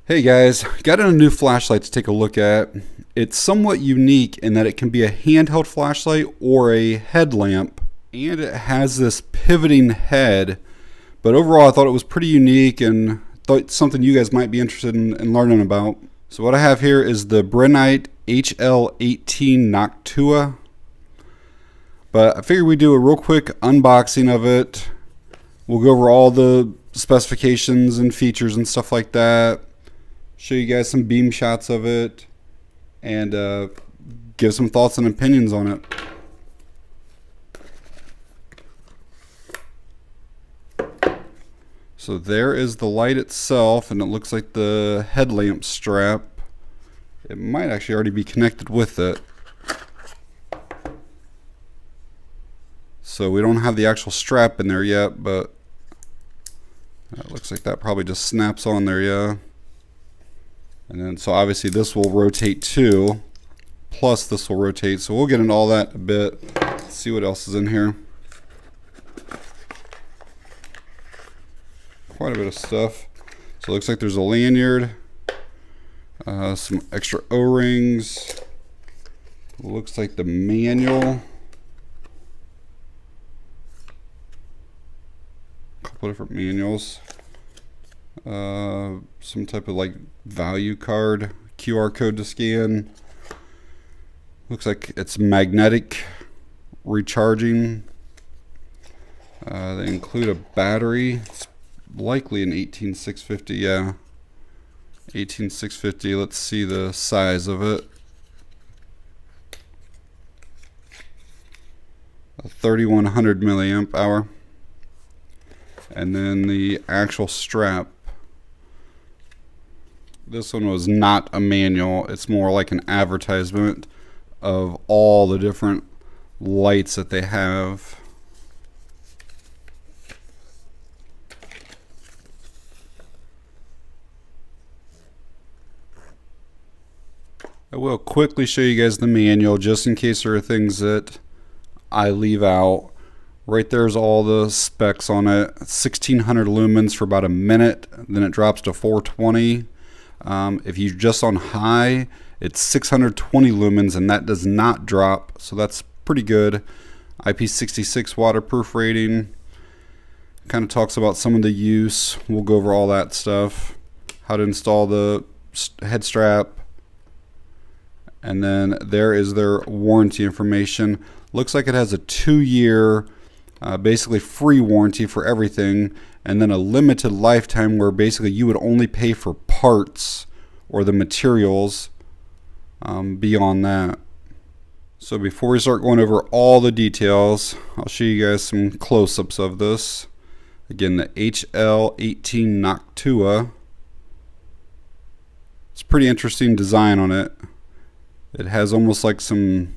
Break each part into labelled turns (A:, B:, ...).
A: Hey guys, got a new flashlight to take a look at. It's somewhat unique in that it can be a handheld flashlight or a headlamp, and it has this pivoting head. But overall I thought it was pretty unique and thought something you guys might be interested in learning about. So what I have here is the Brinyte HL18 Noctua. But I figured we'd do a real quick unboxing of it. We'll go over all the specifications and features and stuff like that. Show you guys some beam shots of it and give some thoughts and opinions on it. So there is the light itself, and it looks like the headlamp strap. It might actually already be connected with it. So we don't have the actual strap in there yet, but it looks like that probably just snaps on there, yeah. And then so obviously this will rotate too, plus this will rotate, so we'll get into all that in a bit. Let's see what else is in here. Quite a bit of stuff. So it looks like there's a lanyard, some extra O-rings, looks like the manual, a couple different manuals. Some type of like value card, QR code to scan. Looks like it's magnetic recharging. They include a battery. It's likely an 18650, yeah. 18650. Let's see the size of it. A 3100 milliamp hour. And then the actual strap. This one was not a manual, it's more like an advertisement of all the different lights that they have. I will quickly show you guys the manual just in case there are things that I leave out. Right there's all the specs on it. 1600 lumens for about a minute, then it drops to 420. If you're just on high, it's 620 lumens, and that does not drop, so that's pretty good. IP66 waterproof rating. Kind of talks about some of the use. We'll go over all that stuff. How to install the head strap. And then there is their warranty information. Looks like it has a 2-year basically free warranty for everything, and then a limited lifetime where basically you would only pay for parts or the materials beyond that. So before we start going over all the details, I'll show you guys some close-ups of this. Again, the HL18 Noctua. It's a pretty interesting design on it. It has almost like some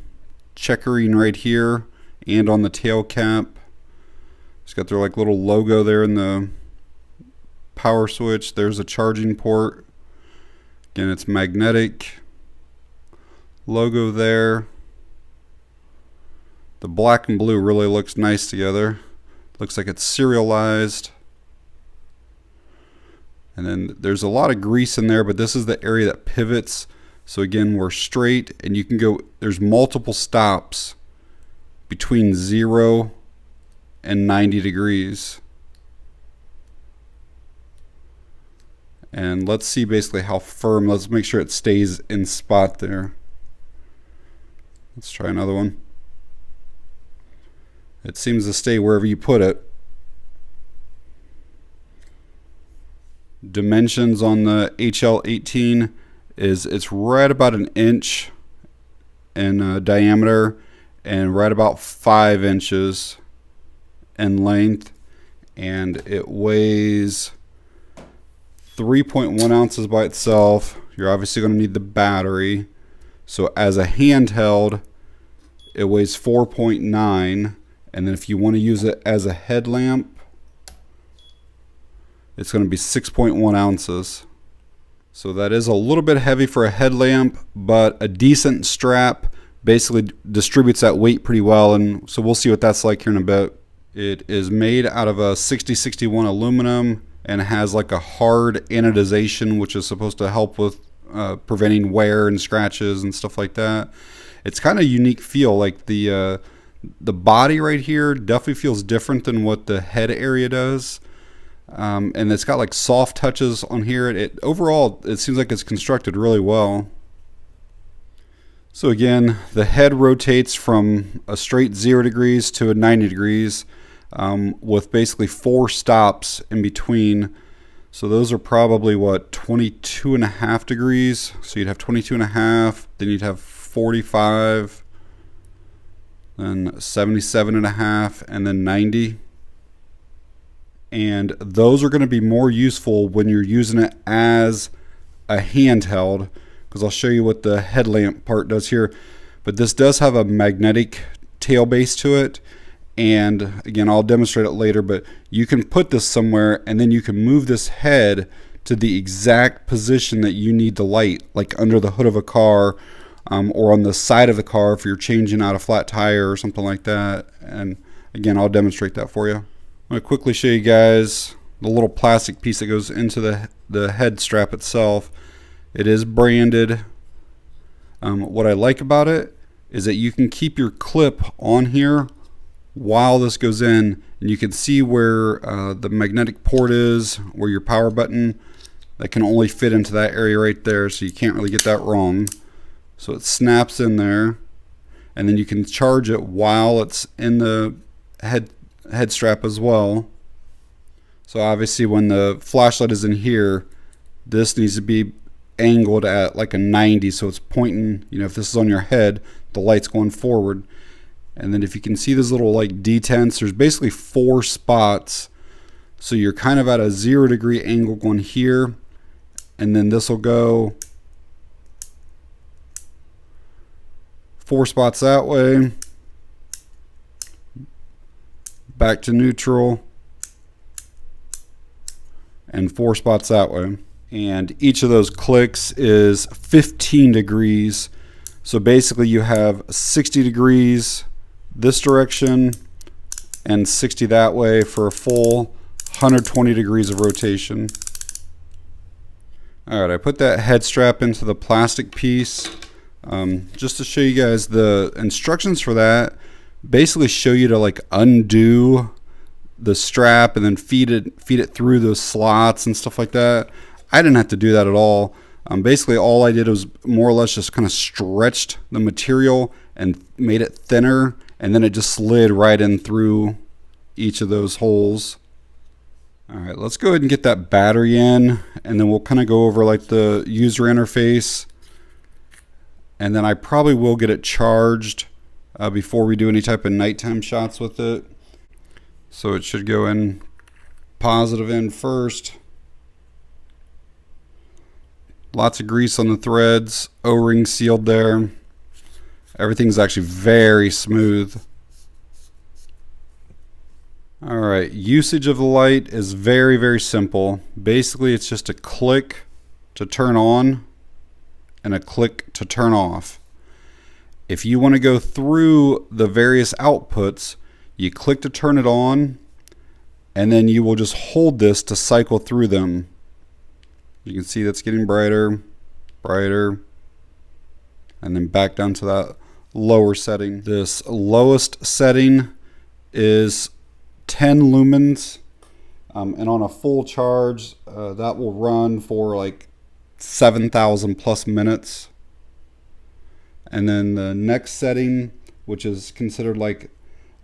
A: checkering right here and on the tail cap. It's got their like little logo there in the power switch. There's a charging port. Again, it's magnetic. Logo there. The black and blue really looks nice together. Looks like it's serialized. And then there's a lot of grease in there, but this is the area that pivots. So again, we're straight, and you can go, there's multiple stops between 0 and 90 degrees. And let's see basically how firm. Let's make sure it stays in spot there. Let's try another one. It seems to stay wherever you put it. Dimensions on the HL18 is it's right about 1 inch in diameter and right about 5 inches in length, and it weighs 3.1 ounces by itself. You're obviously going to need the battery. So as a handheld, it weighs 4.9, and then if you want to use it as a headlamp, it's going to be 6.1 ounces. So that is a little bit heavy for a headlamp, but a decent strap basically distributes that weight pretty well, and so we'll see what that's like here in a bit. It is made out of a 6061 aluminum. and has like a hard anodization, which is supposed to help with preventing wear and scratches and stuff like that. It's kind of unique feel. Like the body right here definitely feels different than what the head area does. And it's got like soft touches on here. Overall, it seems like it's constructed really well. So again, the head rotates from a straight 0 degrees to a 90 degrees with basically 4 stops in between. So those are probably what, 22.5 degrees. So you'd have 22.5, then you'd have 45, then 77.5, and then 90. And those are going to be more useful when you're using it as a handheld, because I'll show you what the headlamp part does here. But this does have a magnetic tail base to it, and again, I'll demonstrate it later, but you can put this somewhere and then you can move this head to the exact position that you need the light, like under the hood of a car, or on the side of the car if you're changing out a flat tire or something like that. And again, I'll demonstrate that for you. I'm going to quickly show you guys the little plastic piece that goes into the head strap itself. It is branded. What I like about it is that you can keep your clip on here while this goes in, and you can see where the magnetic port is, where your power button, that can only fit into that area right there, so you can't really get that wrong. So it snaps in there, and then you can charge it while it's in the head strap as well. So obviously when the flashlight is in here, this needs to be angled at like a 90, so it's pointing, you know, if this is on your head, the light's going forward. And then if you can see these little like detents, there's basically 4 spots, so you're kind of at a 0 degree angle going here, and then this will go 4 spots that way, back to neutral, and 4 spots that way. And each of those clicks is 15 degrees. So basically you have 60 degrees this direction and 60 that way for a full 120 degrees of rotation. Alright, I put that head strap into the plastic piece just to show you guys the instructions for that. Basically show you to like undo the strap and then feed it through those slots and stuff like that. I didn't have to do that at all. Basically all I did was more or less just kind of stretched the material and made it thinner, and then it just slid right in through each of those holes. Alright, let's go ahead and get that battery in, and then we'll kind of go over like the user interface, and then I probably will get it charged before we do any type of nighttime shots with it. So it should go in positive end first. Lots of grease on the threads, O-ring sealed there. Everything's actually very smooth. Alright, usage of the light is very, very simple. Basically, it's just a click to turn on and a click to turn off. If you want to go through the various outputs, you click to turn it on, and then you will just hold this to cycle through them. You can see that's getting brighter, brighter, and then back down to that lower setting. This lowest setting is 10 lumens, and on a full charge that will run for like 7,000 plus minutes. And then the next setting, which is considered like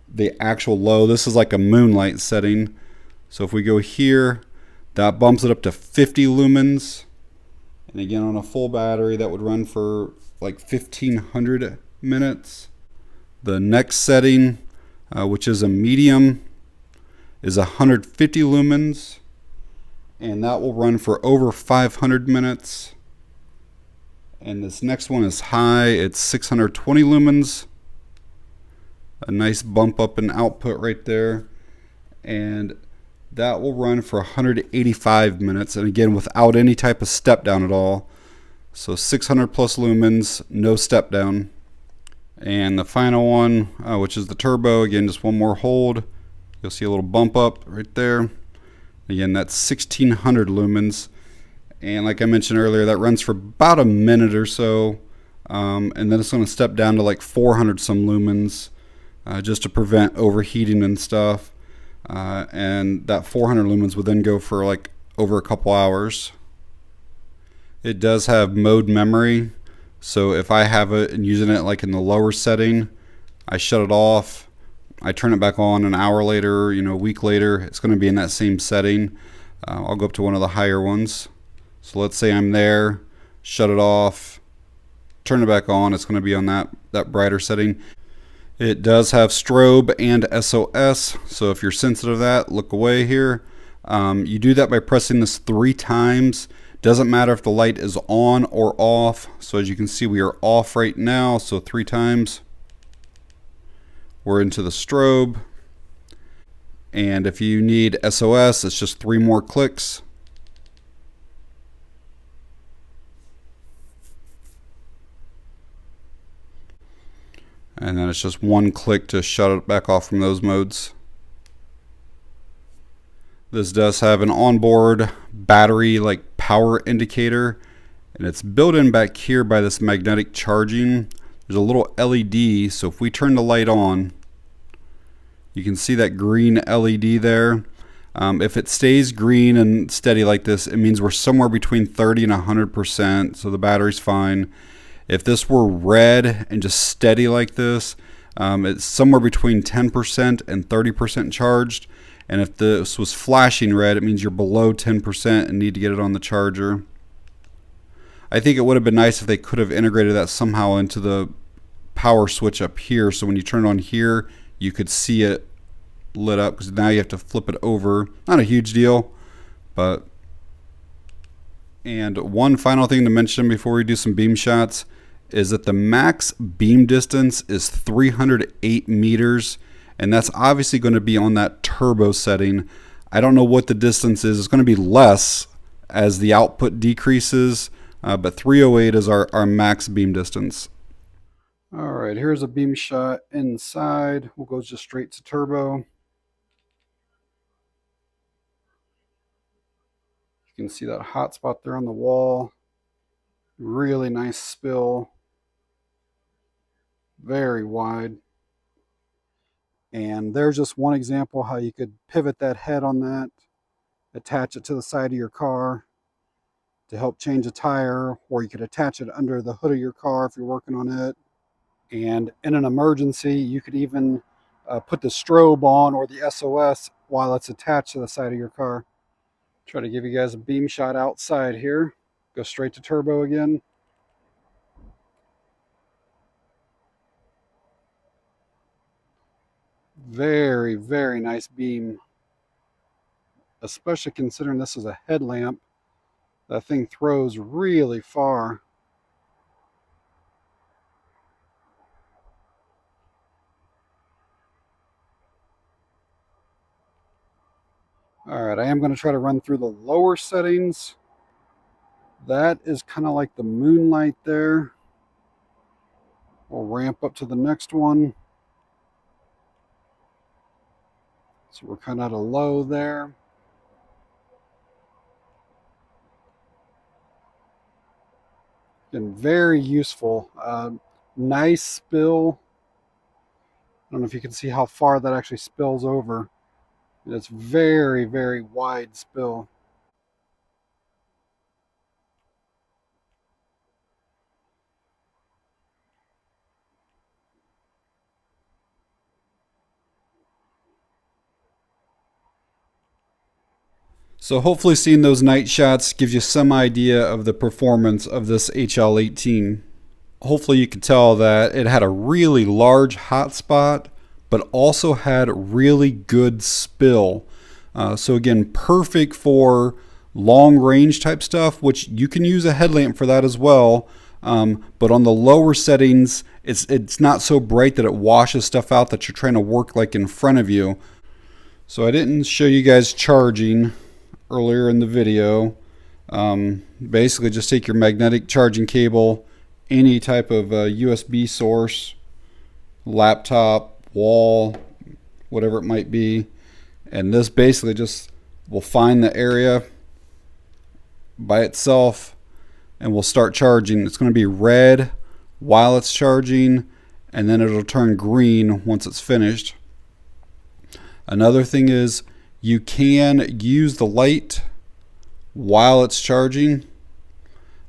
A: the actual low, this is like a moonlight setting. So if we go here, that bumps it up to 50 lumens, and again on a full battery that would run for like 1,500 minutes. The next setting, which is a medium, is 150 lumens, and that will run for over 500 minutes. And this next one is high, it's 620 lumens. A nice bump up in output right there, and that will run for 185 minutes, and again without any type of step down at all. So 600 plus lumens, no step down. And the final one, which is the turbo, again just one more hold. You'll see a little bump up right there, Again, that's 1600 lumens. And like I mentioned earlier, that runs for about a minute or so. And then it's going to step down to like 400 some lumens just to prevent overheating and stuff. And that 400 lumens would then go for like over a couple hours. It does have mode memory. So if I have it and using it like in the lower setting, I shut it off. I turn it back on an hour later, a week later, it's going to be in that same setting. I'll go up to one of the higher ones. So let's say I'm there, shut it off, turn it back on, it's going to be on that brighter setting. It does have strobe and SOS, so if you're sensitive to that, look away here. You do that by pressing this 3 times. Doesn't matter if the light is on or off. So as you can see, we are off right now, so 3 times. We're into the strobe. And if you need SOS, it's just 3 more clicks. And then it's just 1 click to shut it back off from those modes. This does have an onboard battery like power indicator, and it's built in back here by this magnetic charging. There's a little LED, so if we turn the light on, you can see that green LED there. If it stays green and steady like this, it means we're somewhere between 30 and 100%, so the battery's fine. If this were red and just steady like this, it's somewhere between 10% and 30% charged. And if this was flashing red, it means you're below 10% and need to get it on the charger. I think it would have been nice if they could have integrated that somehow into the power switch up here, so when you turn it on here, you could see it lit up, because now you have to flip it over. Not a huge deal, but... And one final thing to mention before we do some beam shots is that the max beam distance is 308 meters, and that's obviously going to be on that turbo setting. I don't know what the distance is. It's going to be less as the output decreases, but 308 is our max beam distance. All right, here's a beam shot inside. We'll go just straight to turbo. You can see that hot spot there on the wall. Really nice spill. Very wide. And there's just one example how you could pivot that head on that, attach it to the side of your car to help change a tire, or you could attach it under the hood of your car if you're working on it. And in an emergency, you could even put the strobe on or the SOS while it's attached to the side of your car. Try to give you guys a beam shot outside here. Go straight to turbo again. Very, very nice beam. Especially considering this is a headlamp. That thing throws really far. Alright, I am going to try to run through the lower settings. That is kind of like the moonlight there. We'll ramp up to the next one. So we're kind of at a low there. Been very useful. Nice spill. I don't know if you can see how far that actually spills over. It's very, very wide spill. So hopefully seeing those night shots gives you some idea of the performance of this HL18. Hopefully you could tell that it had a really large hotspot, but also had really good spill. So again, perfect for long range type stuff, which you can use a headlamp for that as well. But on the lower settings, it's not so bright that it washes stuff out that you're trying to work like in front of you. So I didn't show you guys charging earlier in the video. Basically just take your magnetic charging cable, any type of USB source, laptop, wall, whatever it might be, and this basically just will find the area by itself and will start charging. It's going to be red while it's charging, and then it'll turn green once it's finished. Another thing is you can use the light while it's charging.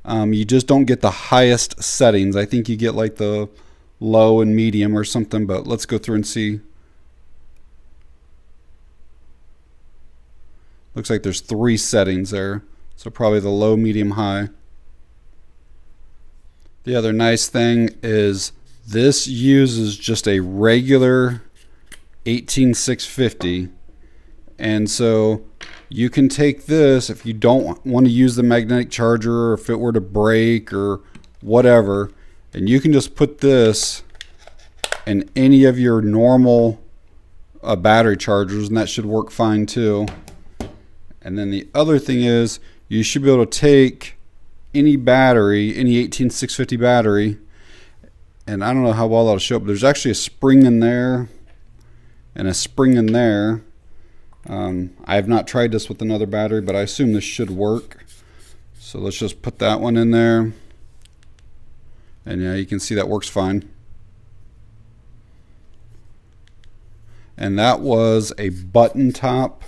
A: You just don't get the highest settings. I think you get like the low and medium or something, but let's go through and see. Looks like there's 3 settings there, so probably the low, medium, high. The other nice thing is this uses just a regular 18650, and so you can take this if you don't want to use the magnetic charger, or if it were to break or whatever, and you can just put this in any of your normal battery chargers, and that should work fine too. And then the other thing is you should be able to take any battery, any 18650 battery, and I don't know how well that'll show up. There's actually a spring in there and a spring in there. I have not tried this with another battery, but I assume this should work. So let's just put that one in there. And yeah, you can see that works fine. And that was a button top,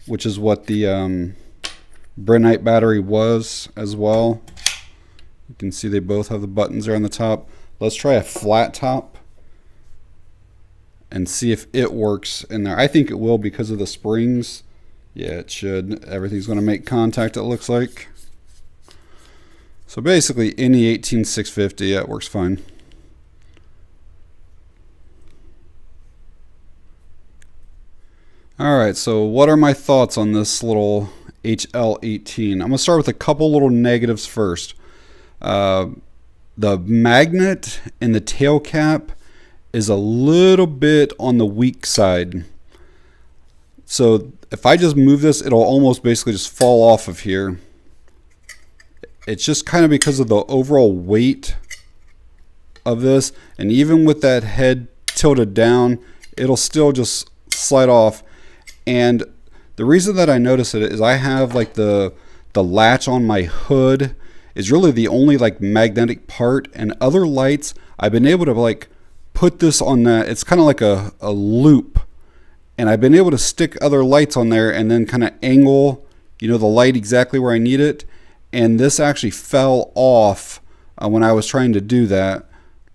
A: which is what the Brinyte battery was as well. You can see they both have the buttons there on the top. Let's try a flat top and see if it works in there. I think it will because of the springs. Yeah, it should. Everything's going to make contact, it looks like. So basically any 18650, yeah, it works fine. Alright, so what are my thoughts on this little HL18? I'm going to start with a couple little negatives first. The magnet in the tail cap is a little bit on the weak side. So if I just move this, it'll almost basically just fall off of here. It's just kind of because of the overall weight of this, and even with that head tilted down, it'll still just slide off. And the reason that I notice it is I have like the latch on my hood is really the only like magnetic part, and other lights I've been able to like put this on that. It's kind of like a loop, and I've been able to stick other lights on there and then kind of angle, you know, the light exactly where I need it. And this actually fell off when I was trying to do that,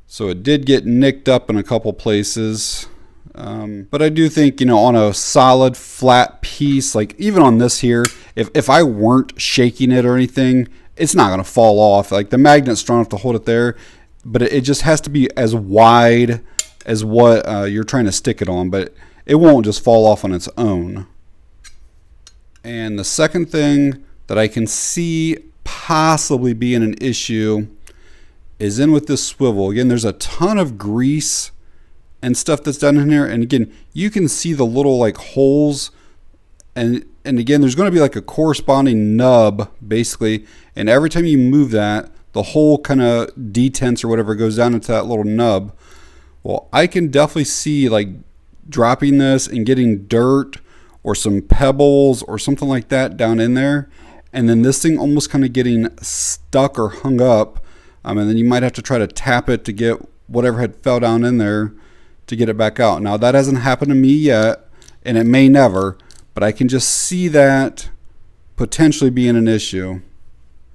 A: so it did get nicked up in a couple places. But I do think, you know, on a solid flat piece, like even on this here, if I weren't shaking it or anything, it's not going to fall off. Like the magnet's strong enough to hold it there, but it just has to be as wide as what you're trying to stick it on, but it won't just fall off on its own. And the second thing that I can see possibly being an issue is in with this swivel. Again, there's a ton of grease and stuff that's done in here, and again, you can see the little like holes, and again, there's going to be like a corresponding nub basically, and every time you move that, the whole kind of detents or whatever goes down into that little nub. Well, I can definitely see like dropping this and getting dirt or some pebbles or something like that down in there, and then this thing almost kind of getting stuck or hung up, and then you might have to try to tap it to get whatever had fell down in there to get it back out. Now that hasn't happened to me yet, and it may never, but I can just see that potentially being an issue.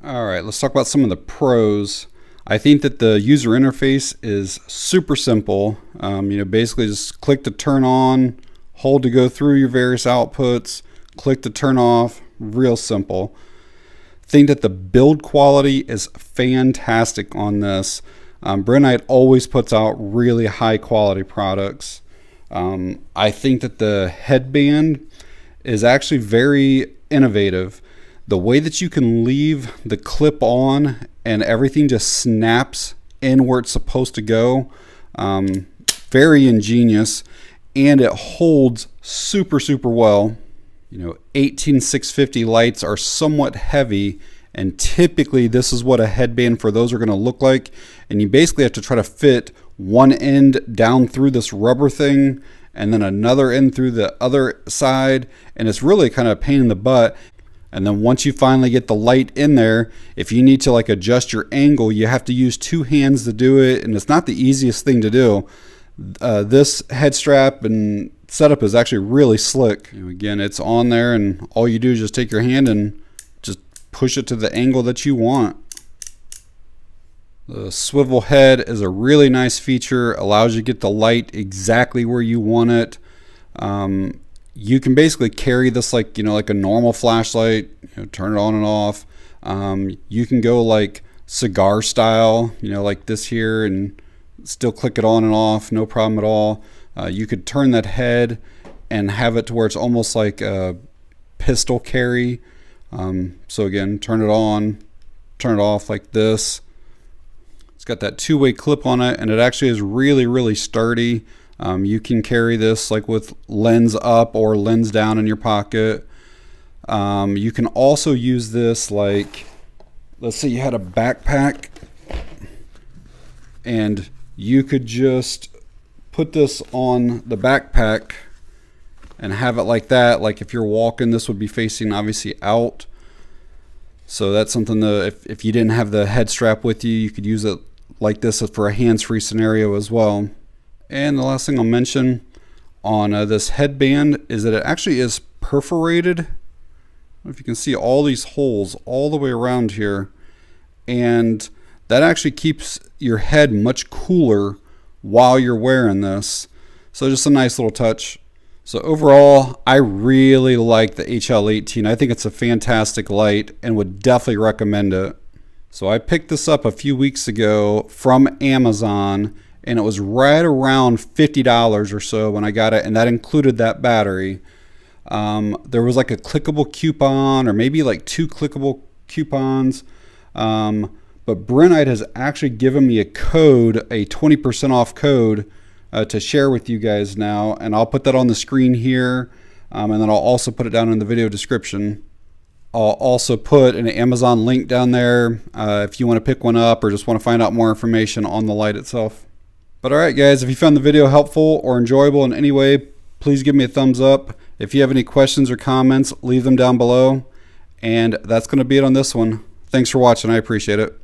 A: Alright, let's talk about some of the pros. I think that the user interface is super simple. You know, basically just click to turn on, hold to go through your various outputs, click to turn off, real simple. Think that the build quality is fantastic on this. Brinyte always puts out really high quality products. I think that the headband is actually very innovative. The way that you can leave the clip on and everything just snaps in where it's supposed to go, very ingenious, and it holds super well. You know, 18650 lights are somewhat heavy, and typically this is what a headband for those are going to look like, and you basically have to try to fit one end down through this rubber thing and then another end through the other side, and it's really kind of a pain in the butt. And then once you finally get the light in there, if you need to like adjust your angle, you have to use 2 hands to do it, and it's not the easiest thing to do. This head strap and setup is actually really slick. Again, it's on there, and all you do is just take your hand and just push it to the angle that you want. The swivel head is a really nice feature, allows you to get the light exactly where you want it. You can basically carry this like, like a normal flashlight, turn it on and off. You can go like cigar style, like this here, and still click it on and off, no problem at all. You could turn that head and have it to where it's almost like a pistol carry. So again, turn it on, turn it off like this. It's got that 2-way clip on it, and it actually is really, really sturdy. You can carry this like with lens up or lens down in your pocket. You can also use this like, let's say you had a backpack, and you could just put this on the backpack and have it like that. Like if you're walking, this would be facing obviously out. So that's something that if you didn't have the head strap with you, you could use it like this for a hands-free scenario as well. And the last thing I'll mention on this headband is that it actually is perforated. I don't know if you can see all these holes all the way around here, and that actually keeps your head much cooler while you're wearing this. So just a nice little touch. So overall, I really like the HL18. I think it's a fantastic light and would definitely recommend it. So I picked this up a few weeks ago from Amazon, and it was right around $50 or so when I got it, and that included that battery. There was like a clickable coupon, or maybe like 2 clickable coupons, but Brinyte has actually given me a code, a 20% off code to share with you guys now, and I'll put that on the screen here, and then I'll also put it down in the video description. I'll also put an Amazon link down there if you want to pick one up or just want to find out more information on the light itself. But alright guys, if you found the video helpful or enjoyable in any way, please give me a thumbs up. If you have any questions or comments, leave them down below. And that's going to be it on this one. Thanks for watching, I appreciate it.